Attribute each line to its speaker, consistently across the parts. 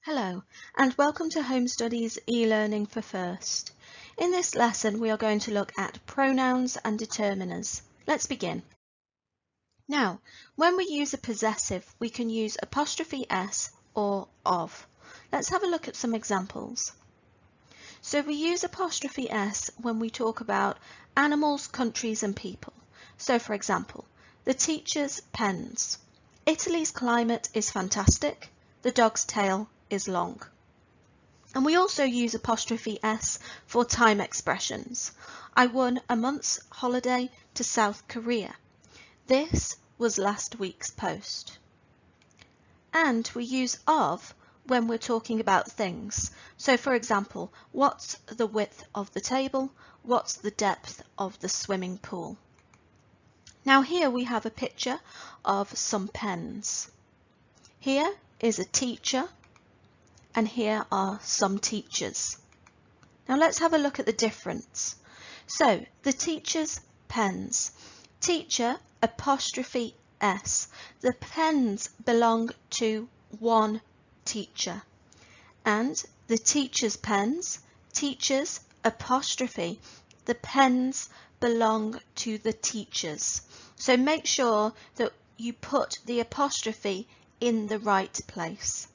Speaker 1: Hello, and welcome to Home Studies e-learning for First. In this lesson, we are going to look at pronouns and determiners. Let's begin. Now, when we use a possessive, we can use apostrophe s or of. Let's have a look at some examples. So we use apostrophe s when we talk about animals, countries, and people. So for example, the teacher's pens. Italy's climate is fantastic. The dog's tail is long. And we also use apostrophe s for time expressions. I won a month's holiday to South Korea. This was last week's post. And we use of when we're talking about things. So for example, what's the width of the table? What's the depth of the swimming pool? Now here we have a picture of some pens. Here is a teacher, and here are some teachers. Now let's have a look at the difference. So the teacher's pens. Teacher apostrophe s. The pens belong to one teacher. And the teacher's pens. Teachers apostrophe. The pens belong to the teachers. So make sure that you put the apostrophe in the right place.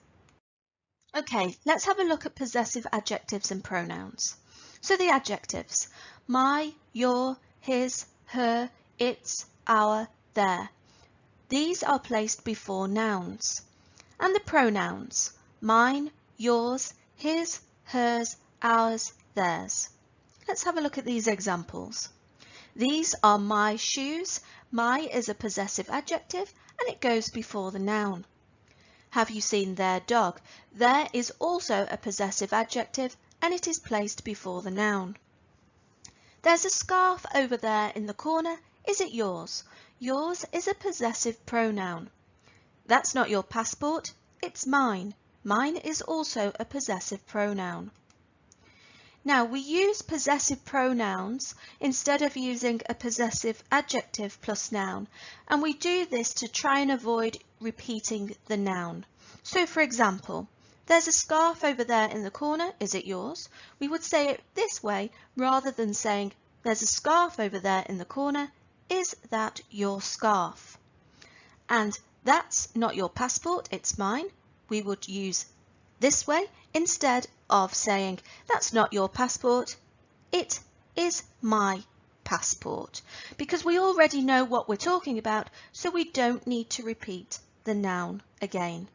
Speaker 1: Okay, let's have a look at possessive adjectives and pronouns. So the adjectives: my, your, his, her, its, our, their. These are placed before nouns. And the pronouns: mine, yours, his, hers, ours, theirs. Let's have a look at these examples. These are my shoes. My is a possessive adjective and it goes before the noun. Have you seen their dog? Their is also a possessive adjective and it is placed before the noun. There's a scarf over there in the corner. Is it yours? Yours is a possessive pronoun. That's not your passport. It's mine. Mine is also a possessive pronoun. Now we use possessive pronouns instead of using a possessive adjective plus noun, and we do this to try and avoid repeating the noun. So for example, there's a scarf over there in the corner. Is it yours? We would say it this way rather than saying there's a scarf over there in the corner. Is that your scarf? And that's not your passport. It's mine. We would use this way instead of saying that's not your passport, it is my passport, because we already know what we're talking about, so we don't need to repeat the noun again.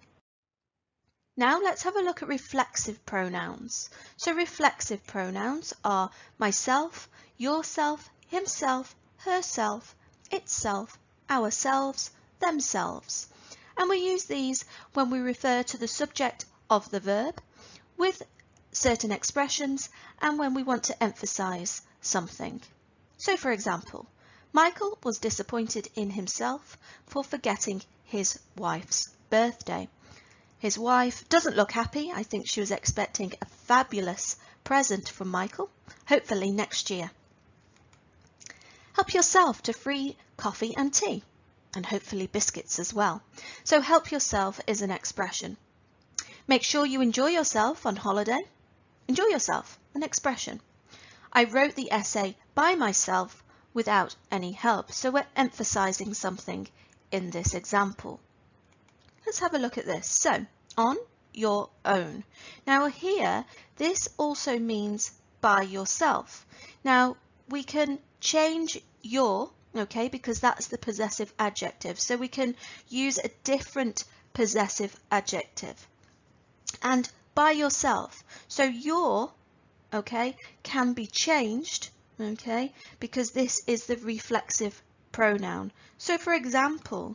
Speaker 1: Now let's have a look at reflexive pronouns. So reflexive pronouns are myself, yourself, himself, herself, itself, ourselves, themselves. And we use these when we refer to the subject of the verb with certain expressions and when we want to emphasize something. So for example, Michael was disappointed in himself for forgetting his wife's birthday. His wife doesn't look happy. I think she was expecting a fabulous present from Michael, hopefully next year. Help yourself to free coffee and tea, and hopefully biscuits as well. So help yourself is an expression. Make sure you enjoy yourself on holiday. Enjoy yourself, an expression. I wrote the essay by myself without any help. So we're emphasizing something in this example. Let's have a look at this. So, on your own. Now here, this also means by yourself. Now we can change your, okay, because that's the possessive adjective. So we can use a different possessive adjective. And by yourself. So your, okay, can be changed, okay, because this is the reflexive pronoun. So for example,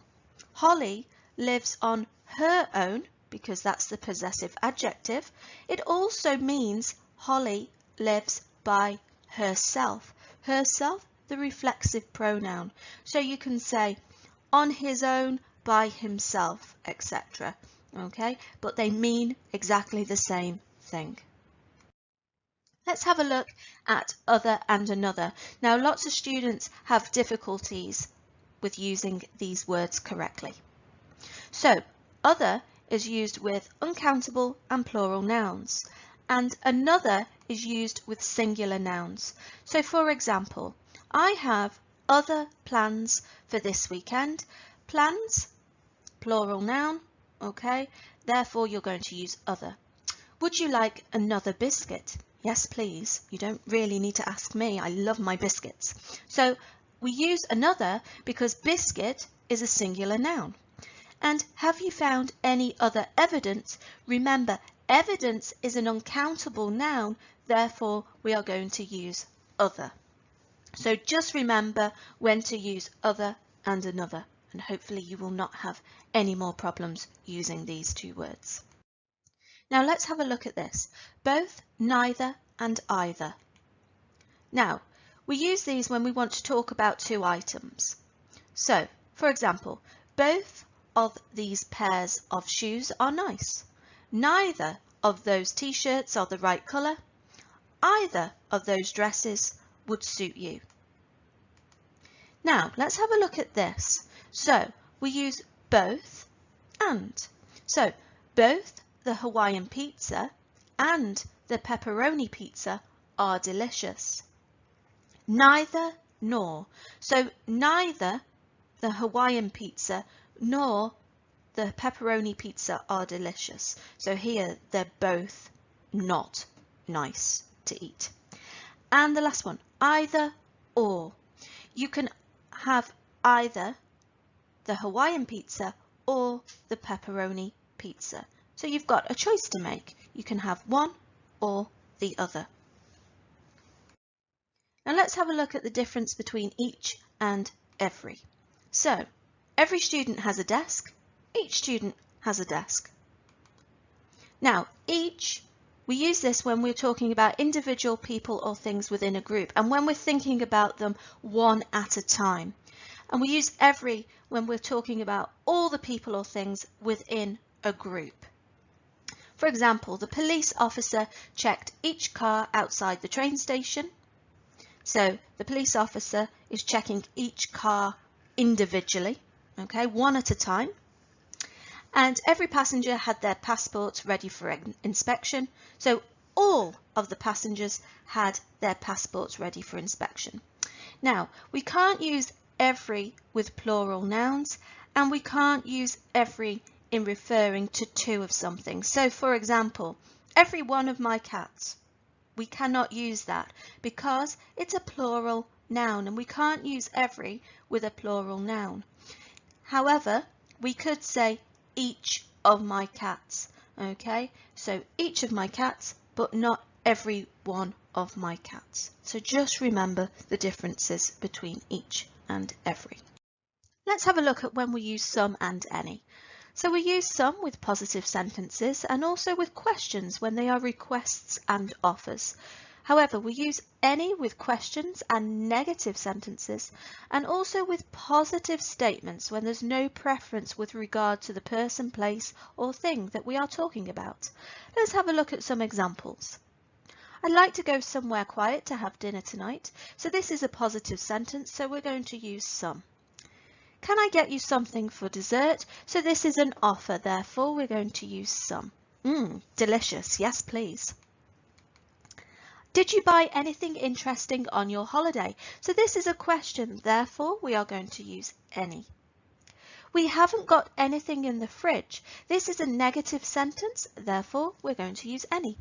Speaker 1: Holly lives on her own, because that's the possessive adjective. It also means Holly lives by herself. Herself, the reflexive pronoun. So you can say on his own, by himself, etc. Okay, but they mean exactly the same thing. Let's have a look at other and another. Now, lots of students have difficulties with using these words correctly. So, other is used with uncountable and plural nouns, and another is used with singular nouns. So for example, I have other plans for this weekend. Plans, plural noun, okay? Therefore, you're going to use other. Would you like another biscuit? Yes, please. You don't really need to ask me. I love my biscuits. So we use another because biscuit is a singular noun. And have you found any other evidence? Remember, evidence is an uncountable noun, therefore we are going to use other. So just remember when to use other and another, and hopefully you will not have any more problems using these two words. Now let's have a look at this. Both, neither, and either. Now, we use these when we want to talk about two items. So, for example, both of these pairs of shoes are nice. Neither of those t-shirts are the right colour. Either of those dresses would suit you. Now, let's have a look at this. So, we use both and. So, both the Hawaiian pizza and the pepperoni pizza are delicious. Neither nor. So, neither the Hawaiian pizza nor the pepperoni pizza are delicious. So here they're both not nice to eat. And the last one, either or. You can have either the Hawaiian pizza or the pepperoni pizza. So you've got a choice to make. You can have one or the other. Now let's have a look at the difference between each and every. So, every student has a desk. Each student has a desk. Now, each, we use this when we're talking about individual people or things within a group and when we're thinking about them one at a time. And we use every when we're talking about all the people or things within a group. For example, the police officer checked each car outside the train station. So, the police officer is checking each car individually, okay, one at a time. And every passenger had their passports ready for inspection. So all of the passengers had their passports ready for inspection. Now, we can't use every with plural nouns, and we can't use every in referring to two of something. So for example, every one of my cats. We cannot use that because it's a plural noun and we can't use every with a plural noun. However, we could say each of my cats, okay? So each of my cats, but not every one of my cats. So just remember the differences between each and every. Let's have a look at when we use some and any. So we use some with positive sentences and also with questions when they are requests and offers. However, we use any with questions and negative sentences and also with positive statements when there's no preference with regard to the person, place or thing that we are talking about. Let's have a look at some examples. I'd like to go somewhere quiet to have dinner tonight. So this is a positive sentence, so we're going to use some. Can I get you something for dessert? So this is an offer, therefore we're going to use some. Delicious, yes please. Did you buy anything interesting on your holiday? So this is a question, therefore we are going to use any. We haven't got anything in the fridge. This is a negative sentence, therefore we're going to use any.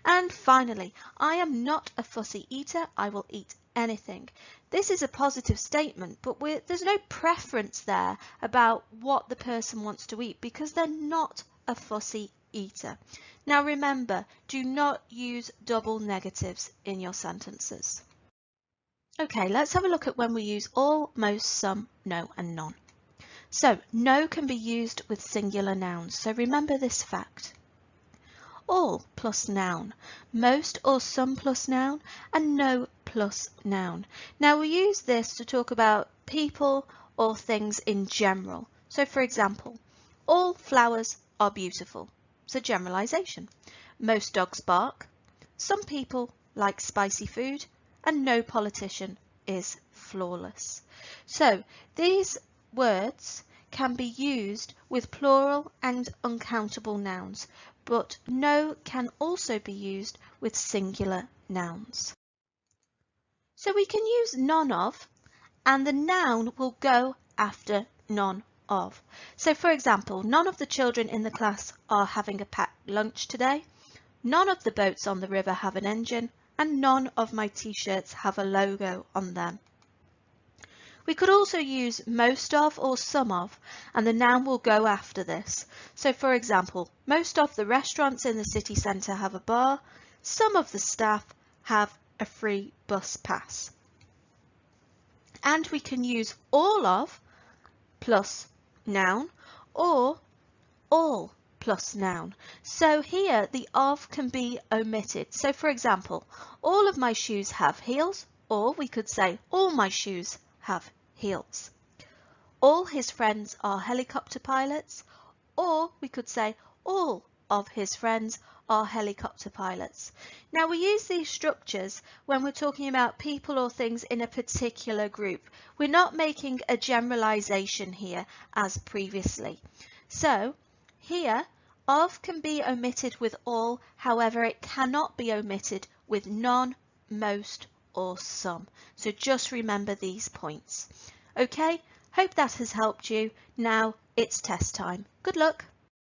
Speaker 1: And finally, I am not a fussy eater, I will eat anything. This is a positive statement, but there's no preference there about what the person wants to eat because they're not a fussy eater. Now remember, do not use double negatives in your sentences. Okay, let's have a look at when we use all, most, some, no and none. So no can be used with singular nouns, so remember this fact. All plus noun, most or some plus noun, and no plus noun. Now we use this to talk about people or things in general. So for example, all flowers are beautiful. So generalization. Most dogs bark. Some people like spicy food, and no politician is flawless. So these words can be used with plural and uncountable nouns, but no can also be used with singular nouns. So we can use none of, and the noun will go after none of. So for example, none of the children in the class are having a packed lunch today. None of the boats on the river have an engine, and none of my t-shirts have a logo on them. We could also use most of or some of, and the noun will go after this. So for example, most of the restaurants in the city centre have a bar, some of the staff have a free bus pass. And we can use all of plus noun or all plus noun. So here the of can be omitted. So for example, all of my shoes have heels, or we could say all my shoes have heels. All his friends are helicopter pilots, or we could say all of his friends are helicopter pilots. Now we use these structures when we're talking about people or things in a particular group. We're not making a generalization here as previously. So here, of can be omitted with all, however it cannot be omitted with none, most or some. So just remember these points. Okay, hope that has helped you. Now it's test time. Good luck.